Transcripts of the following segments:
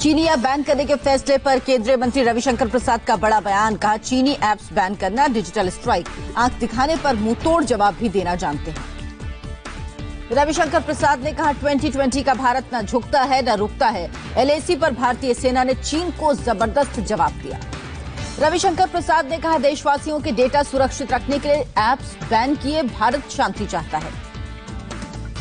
चीनी app ban करने के फैसले पर केंद्रीय मंत्री रविशंकर प्रसाद का बड़ा बयान। कहा, चीनी ऐप्स बैन करना डिजिटल स्ट्राइक, आंख दिखाने पर मुंहतोड़ जवाब भी देना जानते हैं। रविशंकर प्रसाद ने कहा, 2020 का भारत न झुकता है न रुकता है। एलएसी पर भारतीय सेना ने चीन को जबरदस्त जवाब दिया। रविशंकर प्रसाद ने कहा, देशवासियों के डेटा सुरक्षित रखने के लिए ऐप्स बैन किए, भारत शांति चाहता है।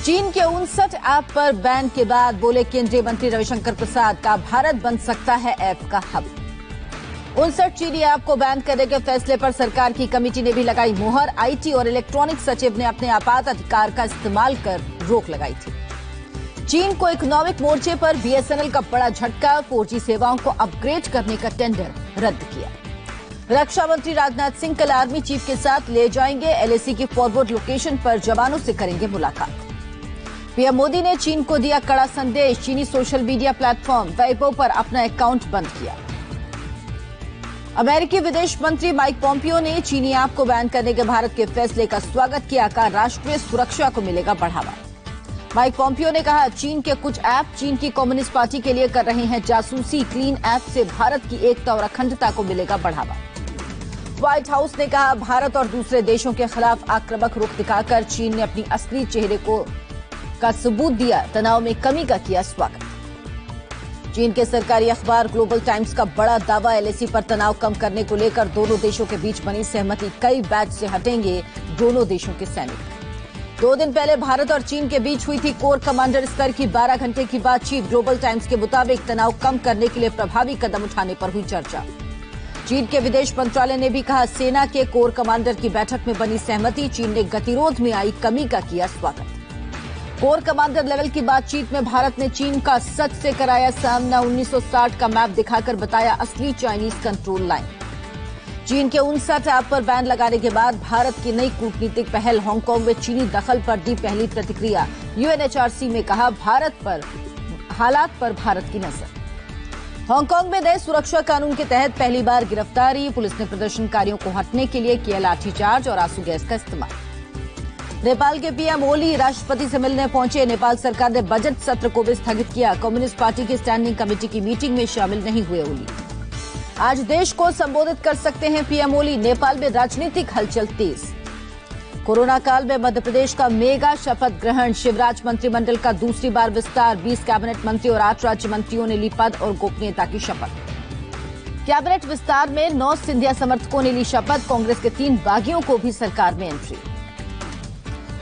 चीन के 59 ऐप पर बैन के बाद बोले केंद्रीय मंत्री रविशंकर प्रसाद, का भारत बन सकता है ऐप का हब। 59 चीनी ऐप को बैन करने के फैसले पर सरकार की कमेटी ने भी लगाई मुहर। आईटी और इलेक्ट्रॉनिक सचिव ने अपने आपात अधिकार का इस्तेमाल कर रोक लगाई थी। चीन को इकोनॉमिक मोर्चे पर बीएसएनएल का बड़ा झटका, 4G सेवाओं को अपग्रेड करने का टेंडर रद्द किया। रक्षा मंत्री राजनाथ सिंह कल आर्मी चीफ के साथ ले जाएंगे एलएसी की फॉरवर्ड लोकेशन पर जवानों से करेंगे मुलाकात। पीएम मोदी ने चीन को दिया कड़ा संदेश। चीनी सोशल मीडिया प्लेटफॉर्म वेइबो पर अपना अकाउंट बंद किया। अमेरिकी विदेश मंत्री माइक पॉम्पियो ने चीनी ऐप को बैन करने के भारत के फैसले का स्वागत किया। कहा, राष्ट्रीय सुरक्षा को मिलेगा बढ़ावा। माइक पॉम्पियो ने कहा, चीन के कुछ ऐप चीन की कम्युनिस्ट पार्टी के लिए कर रहे हैं जासूसी। क्लीन ऐप से भारत की एकता और अखंडता को मिलेगा बढ़ावा। व्हाइट हाउस ने कहा, भारत और दूसरे देशों के खिलाफ आक्रामक रुख दिखाकर चीन ने अपनी असली चेहरे का सबूत दिया, तनाव में कमी का किया स्वागत। चीन के सरकारी अखबार ग्लोबल टाइम्स का बड़ा दावा, एलएसी पर तनाव कम करने को लेकर दोनों देशों के बीच बनी सहमति, कई बैच से हटेंगे दोनों देशों के सैनिक। 2 दिन पहले भारत और चीन के बीच हुई थी कोर कमांडर स्तर की 12 घंटे की बातचीत। ग्लोबल टाइम्स के मुताबिक तनाव कम करने के लिए प्रभावी कदम उठाने पर हुई चर्चा। चीन के विदेश मंत्रालय ने भी कहा, सेना के कोर कमांडर की बैठक में बनी सहमति, चीन ने गतिरोध में आई कमी का किया स्वागत। कोर कमांडर लेवल की बातचीत में भारत ने चीन का सच से कराया सामना, 1960 का मैप दिखाकर बताया असली चाइनीज कंट्रोल लाइन। चीन के 59 ऐप पर बैन लगाने के बाद भारत की नई कूटनीतिक पहल, हांगकांग में चीनी दखल पर दी पहली प्रतिक्रिया। यूएनएचआरसी में कहा, हालात पर भारत की नजर। हांगकांग में नए सुरक्षा कानून के तहत पहली बार गिरफ्तारी, पुलिस ने प्रदर्शनकारियों को हटने के लिए किया लाठीचार्ज और आंसू गैस का इस्तेमाल। नेपाल के पीएम ओली राष्ट्रपति से मिलने पहुंचे। नेपाल सरकार ने बजट सत्र को भी स्थगित किया। कम्युनिस्ट पार्टी की स्टैंडिंग कमेटी की मीटिंग में शामिल नहीं हुए ओली। आज देश को संबोधित कर सकते हैं पीएम ओली। नेपाल में राजनीतिक हलचल तेज। कोरोना काल में मध्य प्रदेश का मेगा शपथ ग्रहण, शिवराज मंत्रिमंडल का दूसरी बार विस्तार। 20 कैबिनेट मंत्री और 8 राज्य मंत्रियों ने ली पद और गोपनीयता की शपथ। कैबिनेट विस्तार में 9 सिंधिया समर्थकों ने ली शपथ। कांग्रेस के 3 बागियों को भी सरकार में एंट्री।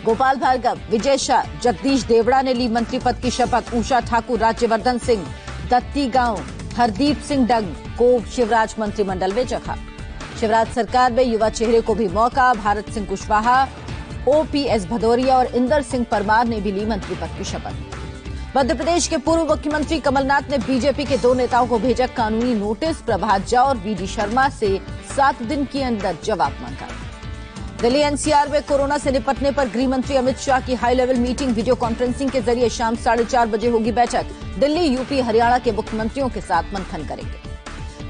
गोपाल भार्गव, विजय शाह, जगदीश देवड़ा ने ली मंत्री पद की शपथ। उषा ठाकुर, राज्यवर्धन सिंह, दत्ती गांव, हरदीप सिंह डंग को शिवराज मंत्रिमंडल में जगह। शिवराज सरकार में युवा चेहरे को भी मौका। भारत सिंह कुशवाहा, ओपीएस भदौरिया और इंदर सिंह परमार ने भी ली मंत्री पद की शपथ। मध्य प्रदेश के पूर्व मुख्यमंत्री कमलनाथ ने बीजेपी के 2 नेताओं को भेजा कानूनी नोटिस। प्रभात झा और वीडी शर्मा से 7 दिन के अंदर जवाब मांगा। दिल्ली एनसीआर में कोरोना से निपटने पर गृह मंत्री अमित शाह की high level meeting, video conferencing के जरिए शाम 4:30 बजे होगी बैठक। दिल्ली, यूपी, हरियाणा के मुख्यमंत्रियों के साथ मंथन करेंगे।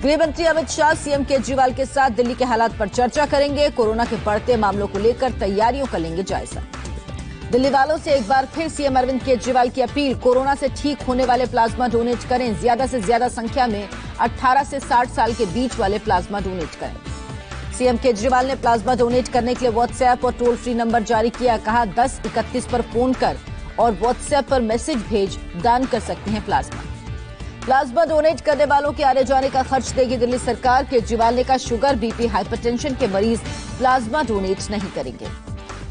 गृह मंत्री अमित शाह सीएम केजरीवाल के साथ दिल्ली के हालात पर चर्चा करेंगे। कोरोना के बढ़ते मामलों को लेकर तैयारियों का लेंगे जायजा। दिल्ली वालों से एक बार फिर सीएम अरविंद केजरीवाल की अपील, कोरोना से ठीक होने वाले प्लाज्मा डोनेट करें। ज्यादा से ज्यादा संख्या में 18 से 60 साल के बीच वाले प्लाज्मा डोनेट करें। सीएम केजरीवाल ने प्लाज्मा डोनेट करने के लिए व्हाट्सएप और टोल फ्री नंबर जारी किया। कहा, 1031 पर फोन कर और व्हाट्सएप पर मैसेज भेज दान कर सकते हैं प्लाज्मा। प्लाज्मा डोनेट करने वालों के आने जाने का खर्च देगी दिल्ली सरकार। केजरीवाल ने कहा, शुगर, बीपी, हाइपरटेंशन के मरीज प्लाज्मा डोनेट नहीं करेंगे।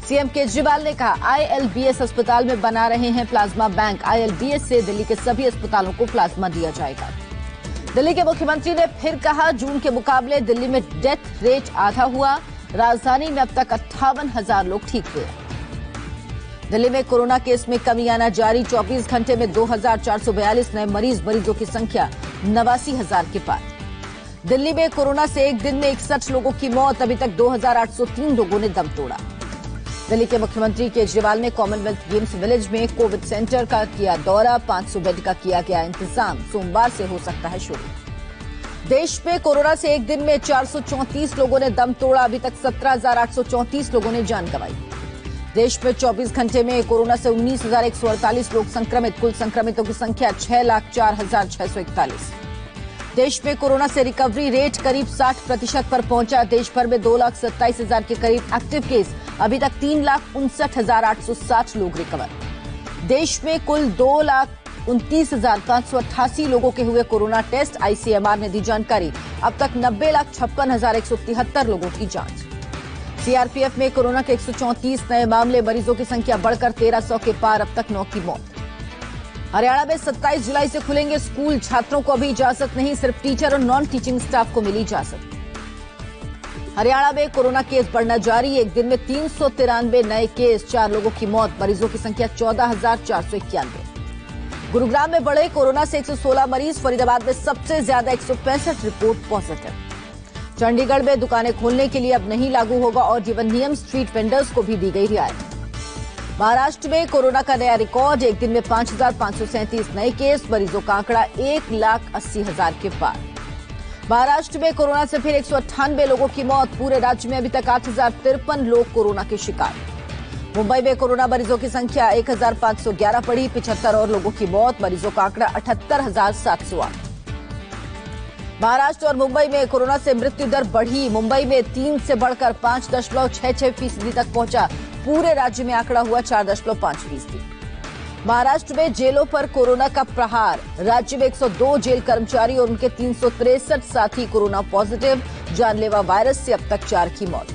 सीएम केजरीवाल ने कहा, आईएलबीएस अस्पताल में बना रहे हैं प्लाज्मा बैंक। आईएलबीएस से दिल्ली के सभी अस्पतालों को प्लाज्मा दिया जाएगा। दिल्ली के मुख्यमंत्री ने फिर कहा, जून के मुकाबले दिल्ली में डेथ रेट आधा हुआ। राजधानी में अब तक 58,000 लोग ठीक हुए। दिल्ली में कोरोना केस में कमी आना जारी। 24 घंटे में 2,442 नए मरीजों की संख्या 89,000 के पार। दिल्ली में कोरोना से एक दिन में 61 लोगों की मौत। अभी तक 2,803 लोगों ने दम तोड़ा। दिल्ली के मुख्यमंत्री केजरीवाल ने कॉमनवेल्थ गेम्स विलेज में कोविड सेंटर का किया दौरा। 500 बेड का किया गया इंतजाम। सोमवार से हो सकता है शुरू। देश में कोरोना से एक दिन में 434 लोगों ने दम तोड़ा। अभी तक 17,834 लोगों ने जान गंवाई। देश में 24 घंटे में कोरोना से 19,148 लोग संक्रमित। कुल संक्रमितों की संख्या 6,04,641। देश में कोरोना से रिकवरी रेट करीब 60% पर पहुंचा। देश भर में 2,27,000 के करीब एक्टिव केस। अभी तक 3,59,860 लोग रिकवर। देश में कुल 2,29,588 लोगों के हुए कोरोना टेस्ट। आईसीएमआर ने दी जानकारी। अब तक 90,56,173 लोगों की जांच। सीआरपीएफ में कोरोना के 134 नए मामले। मरीजों की संख्या बढ़कर 1,300 के पार। अब तक 9 की मौत। हरियाणा में 27 जुलाई से खुलेंगे स्कूल। छात्रों को अभी इजाजत नहीं, सिर्फ टीचर और नॉन टीचिंग स्टाफ को मिली इजाजत। हरियाणा में कोरोना केस बढ़ना जारी। एक दिन में 393 नए केस, 4 लोगों की मौत। मरीजों की संख्या 14,491। गुरुग्राम में बढ़े कोरोना से 116 मरीज। फरीदाबाद में सबसे ज्यादा 165 रिपोर्ट पॉजिटिव। चंडीगढ़ में दुकानें खोलने के लिए अब नहीं लागू होगा और जीवन नियम। स्ट्रीट वेंडर्स को भी दी गई रियायत। महाराष्ट्र में कोरोना का नया रिकॉर्ड। एक दिन में 5,537 नए केस। मरीजों का आंकड़ा 1,80,000 के पार। महाराष्ट्र में कोरोना से फिर 198 लोगों की मौत। पूरे राज्य में अभी तक 8,053 लोग कोरोना के शिकार। मुंबई में कोरोना मरीजों की संख्या 1,511 बढ़ी। 75 और लोगों की मौत। मरीजों का आंकड़ा 78,708। महाराष्ट्र और मुंबई में कोरोना से मृत्यु दर बढ़ी। मुंबई में 3 से बढ़कर 5.66% तक पहुंचा। पूरे राज्य में आंकड़ा हुआ 4.5%। महाराष्ट्र में जेलों पर कोरोना का प्रहार। राज्य में 102 जेल कर्मचारी और उनके 363 साथी कोरोना पॉजिटिव। जानलेवा वायरस से अब तक 4 की मौत।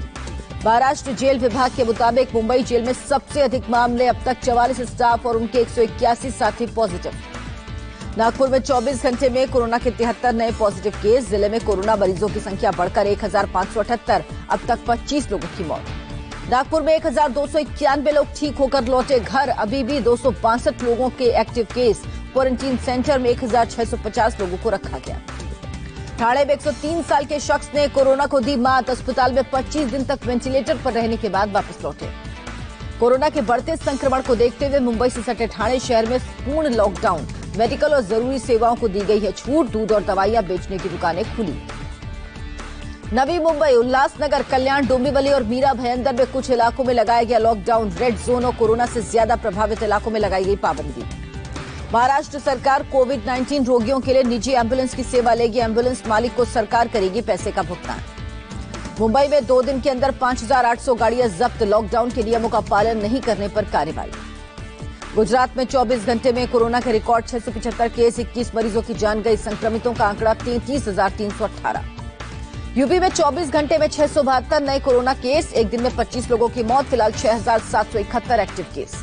महाराष्ट्र जेल विभाग के मुताबिक मुंबई जेल में सबसे अधिक मामले। अब तक 44 स्टाफ और उनके 181 साथी पॉजिटिव। नागपुर में 24 घंटे में कोरोना के 73 नए पॉजिटिव केस। जिले में कोरोना मरीजों की संख्या बढ़कर 1,578। अब तक 25 लोगों की मौत। नागपुर में 1,291 लोग ठीक होकर लौटे घर। अभी भी 262 लोगों के एक्टिव केस। क्वारंटीन सेंटर में 1,650 लोगों को रखा गया। ठाणे में 103 साल के शख्स ने कोरोना को दी मात। अस्पताल में 25 दिन तक वेंटिलेटर पर रहने के बाद वापस लौटे। कोरोना के बढ़ते संक्रमण को देखते हुए मुंबई से सटे ठाणे शहर में पूर्ण लॉकडाउन। मेडिकल और जरूरी सेवाओं को दी गई है छूट। दूध और दवाइयां बेचने की दुकानें खुली। नवी मुंबई, उल्लासनगर, कल्याण, डोंबिवली और मीरा भयंदर में कुछ इलाकों में लगाया गया लॉकडाउन। रेड जोन और कोरोना से ज्यादा प्रभावित इलाकों में लगाई गई पाबंदी। महाराष्ट्र सरकार कोविड-19 रोगियों के लिए निजी एम्बुलेंस की सेवा लेगी। एम्बुलेंस मालिक को सरकार करेगी पैसे का भुगतान। मुंबई में 2 दिन के अंदर 5,800 गाड़ियां जब्त। लॉकडाउन के नियमों का पालन नहीं करने पर कार्रवाई। गुजरात में 24 घंटे में कोरोना के रिकॉर्ड 675 केस। 21 मरीजों की जान गई। संक्रमितों का आंकड़ा 33,318। यूपी में 24 घंटे में 672 नए कोरोना केस। एक दिन में 25 लोगों की मौत। फिलहाल 6,771 एक्टिव केस।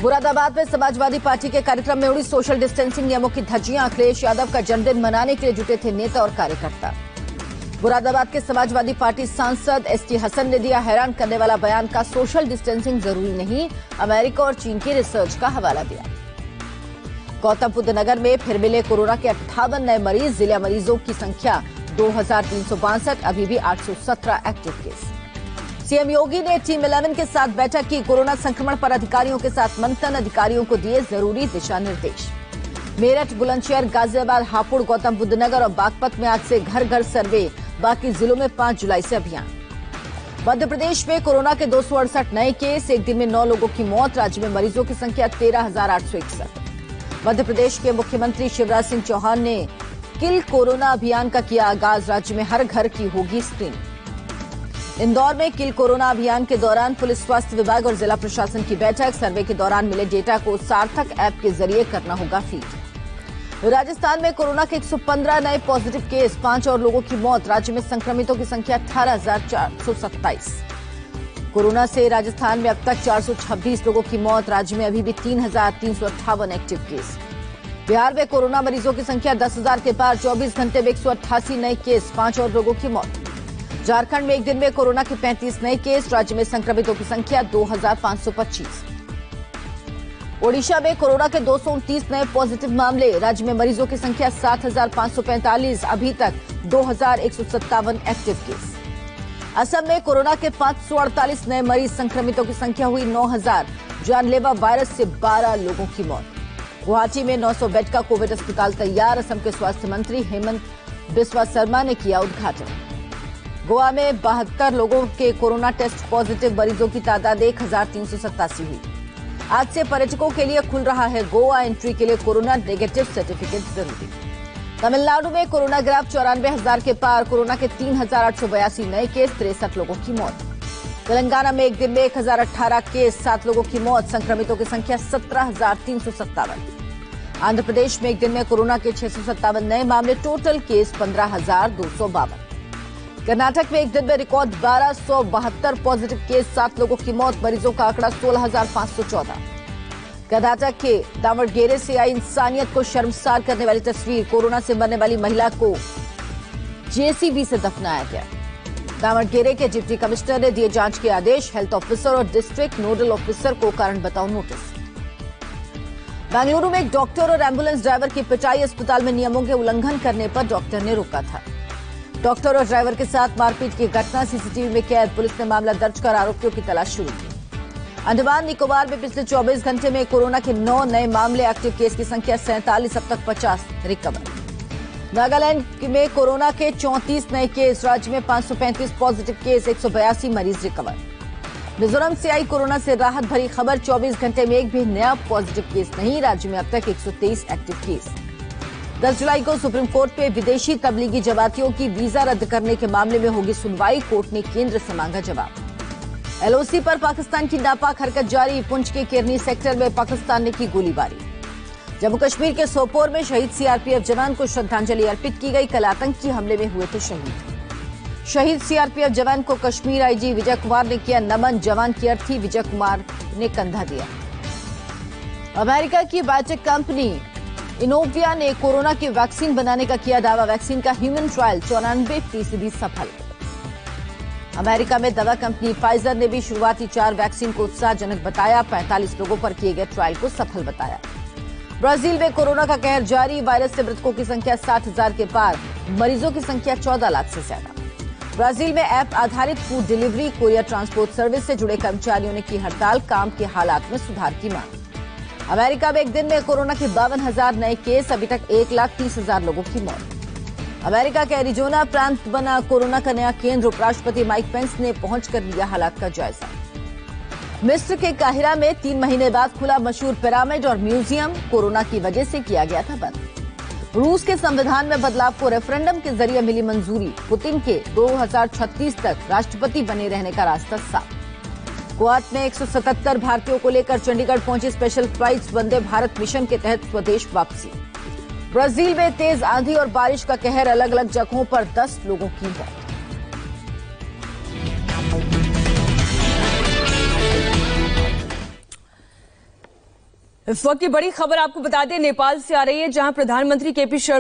मुरादाबाद में समाजवादी पार्टी के कार्यक्रम में उड़ी सोशल डिस्टेंसिंग नियमों की धज्जियां। अखिलेश यादव का जन्मदिन मनाने के लिए जुटे थे नेता और कार्यकर्ता। मुरादाबाद के समाजवादी पार्टी सांसद एसटी हसन ने दिया हैरान करने वाला बयान। का सोशल डिस्टेंसिंग जरूरी नहीं, अमेरिका और चीन की रिसर्च का हवाला दिया। गौतम बुद्ध नगर में फिर मिले कोरोना के 58 नए मरीज। जिला मरीजों की संख्या 2,362। अभी भी 817 एक्टिव केस। सीएम योगी ने टीम 11 के साथ बैठक की। कोरोना संक्रमण पर अधिकारियों के साथ मंथन। अधिकारियों को दिए जरूरी दिशा निर्देश। मेरठ, बुलंदशहर, गाजियाबाद, हापुड़, गौतम बुद्ध नगर और बागपत में आज से घर घर सर्वे। बाकी जिलों में 5 जुलाई से अभियान। मध्य प्रदेश में कोरोना के 268 नए केस। एक दिन में 9 लोगों की मौत। राज्य में मरीजों की संख्या 13,861। मध्य प्रदेश के मुख्यमंत्री शिवराज सिंह चौहान ने किल कोरोना अभियान का किया आगाज। राज्य में हर घर की होगी स्क्रीनिंग। इंदौर में किल कोरोना अभियान के दौरान पुलिस, स्वास्थ्य विभाग और जिला प्रशासन की बैठक। सर्वे के दौरान मिले डेटा को सार्थक ऐप के जरिए करना होगा फीड। राजस्थान में कोरोना के 115 नए पॉजिटिव केस। 5 और लोगों की मौत। राज्य में संक्रमितों की संख्या 18,427। कोरोना से राजस्थान में अब तक 426 लोगों की मौत। राज्य में अभी भी 3,358 एक्टिव केस। बिहार में कोरोना मरीजों की संख्या 10,000 के पार। 24 घंटे में 188 नए केस। 5 और लोगों की मौत। झारखंड में एक दिन में कोरोना के 35 नए केस। राज्य में संक्रमितों की संख्या 2,525। ओडिशा में कोरोना के 229 नए पॉजिटिव मामले। राज्य में मरीजों की संख्या 7,545। अभी तक 2,157 एक्टिव केस। असम में कोरोना के 548 नए मरीज। संक्रमितों की संख्या हुई 9,000। जानलेवा वायरस से 12 लोगों की मौत। गुवाहाटी में 900 बेड का कोविड अस्पताल तैयार। असम के स्वास्थ्य मंत्री हेमंत बिस्वा शर्मा ने किया उद्घाटन। गोवा में 72 लोगों के कोरोना टेस्ट पॉजिटिव मरीजों की तादाद 1387 हुई। आज से पर्यटकों के लिए खुल रहा है गोवा, एंट्री के लिए कोरोना नेगेटिव सर्टिफिकेट जरूरी। तमिलनाडु में कोरोना ग्राफ 94,000 के पार, कोरोना के 3,882 नए केस, 63 लोगों की मौत। तेलंगाना में एक दिन में 1,018 केस, 7 लोगों की मौत, संक्रमितों की संख्या 17,357। आंध्र प्रदेश में एक दिन में कोरोना के 657 नए मामले, टोटल केस 15,252। कर्नाटक में एक दिन में रिकॉर्ड 1,272 पॉजिटिव केस, 7 लोगों की मौत, मरीजों का आंकड़ा 16,514। कर्नाटक के दावणगेरे से आई इंसानियत को शर्मसार करने वाली तस्वीर, कोरोना से मरने वाली महिला को जेसीबी से दफनाया गया। दावणगेरे के डिप्टी कमिश्नर ने दिए जांच के आदेश, हेल्थ ऑफिसर और डिस्ट्रिक्ट नोडल ऑफिसर को कारण बताओ नोटिस। बेंगलुरु में एक डॉक्टर और एम्बुलेंस ड्राइवर की पिटाई, अस्पताल में नियमों के उल्लंघन करने पर डॉक्टर ने रोका था। डॉक्टर और ड्राइवर के साथ मारपीट की घटना सीसीटीवी में कैद, पुलिस ने मामला दर्ज कर आरोपियों की तलाश शुरू की। अंडमान निकोबार में पिछले 24 घंटे में कोरोना के 9 नए मामले, एक्टिव केस की संख्या 47, अब तक 50 रिकवर। नागालैंड में कोरोना के 34 नए केस, राज्य में 535 पॉजिटिव केस, 182 मरीज रिकवर। मिजोरम से आई कोरोना से राहत भरी खबर, 24 घंटे में एक भी नया पॉजिटिव केस नहीं, राज्य में अब तक 123 एक्टिव केस। 10 जुलाई को सुप्रीम कोर्ट में विदेशी तबलीगी जमातियों की वीजा रद्द करने के मामले में होगी सुनवाई, कोर्ट ने केंद्र से मांगा जवाब। एलओसी पर पाकिस्तान की नापाक हरकत जारी, पुंछ के केरनी सेक्टर में पाकिस्तान ने की गोलीबारी। जम्मू कश्मीर के सोपोर में शहीद सीआरपीएफ जवान को श्रद्धांजलि अर्पित की गई, कल आतंकी हमले में हुए थे शहीद सीआरपीएफ जवान को कश्मीर आईजी विजय कुमार ने किया नमन, जवान की अर्थी विजय कुमार ने कंधा दिया। अमेरिका की बायोटेक कंपनी इनोविया ने कोरोना की वैक्सीन बनाने का किया दावा, वैक्सीन का ह्यूमन ट्रायल 94% सफल। अमेरिका में दवा कंपनी फाइजर ने भी शुरुआती 4 वैक्सीन को उत्साहजनक बताया, 45 लोगों पर किए गए ट्रायल को सफल बताया। ब्राजील में कोरोना का कहर जारी, वायरस से मृतकों की संख्या 60,000 के पार, मरीजों की संख्या 14 लाख से ज्यादा। ब्राजील में ऐप आधारित food delivery, courier transport service से जुड़े कर्मचारियों ने की हड़ताल, काम के हालात में सुधार की मांग। अमेरिका में एक दिन में कोरोना के 52,000 नए केस, अभी तक 1,30,000 लोगों की मौत। अमेरिका के एरिजोना प्रांत बना कोरोना का नया केंद्र, उपराष्ट्रपति माइक पेंस ने पहुंचकर लिया हालात का जायजा। मिस्र के काहिरा में 3 महीने बाद खुला मशहूर पिरामिड और म्यूजियम, कोरोना की वजह से किया गया था बंद। रूस के संविधान में बदलाव को रेफरेंडम के जरिए मिली मंजूरी, पुतिन के 2036 तक राष्ट्रपति बने रहने का रास्ता साफ। कुवैत में 177 भारतीयों को लेकर चंडीगढ़ पहुंची special flights, Vande Bharat mission के तहत स्वदेश वापसी। ब्राजील में तेज आंधी और बारिश का कहर, अलग अलग जगहों पर 10 लोगों की मौत। इस वक्त की बड़ी खबर आपको बता दें, नेपाल से आ रही है, जहां प्रधानमंत्री केपी शर्मा